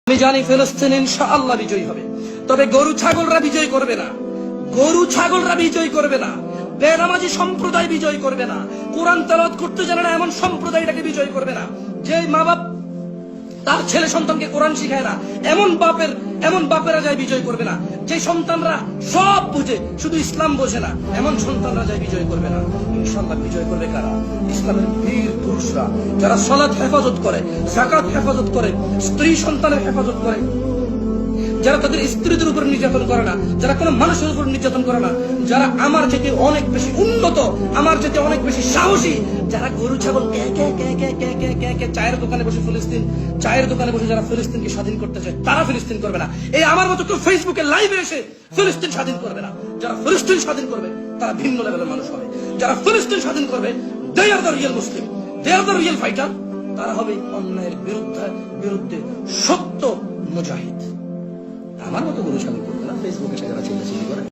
আমি জানি ফিলিস্তিন ইনশাআল্লাহ বিজয়ী হবে, তবে গরু ছাগলরা বিজয় করবে না। গরু ছাগলরা বিজয় করবে না, বেনামাজি সম্প্রদায় বিজয় করবে না, কোরআন তেলাওয়াত করতে জানে না এমন সম্প্রদায়টাকে বিজয় করবে না। যে মা বাপ তার ছেলে সন্তানকে কোরআন শিখায় না এমন বাপেরা যায় বিজয় করবে না। যে সন্তানরা সব বুঝে শুধু ইসলাম বোঝে না এমন সন্তানরা যায় বিজয় করবে না। ইনশাআল্লাহ বিজয় করবে কারা? ইসলামের বীর পুরুষরা, যারা সালাত হেফাজত করে, যাকাত হেফাজত করে, স্ত্রী সন্তানের হেফাজত করে, যারা তাদের স্ত্রীদের উপর নির্যাতন করে না, যারা কোনো মানুষের উপর নির্যাতন করে না, যারা আমার চেয়ে অনেক বেশি উন্নত, আমার চেয়ে অনেক বেশি সাহসী, যারা গরু ছাগল চায়ের দোকানে বসে যারা ফিলিস্তিনকে স্বাধীন করতে চায় তারা ফিলিস্তিন করবে না। এই আমার মতো কেউ ফেসবুকে লাইভে এসে ফিলিস্তিন স্বাধীন করবে না। যারা ফিলিস্তিন স্বাধীন করবে তারা ভিন্ন লেভেলের মানুষ হবে। যারা ফিলিস্তিন স্বাধীন করবে they are the real Muslim, they are the real fighter. তারা হবে অন্যায়ের বিরুদ্ধে সত্য মুজাহিদ। আমার মতো গরু ছাগল করবে না।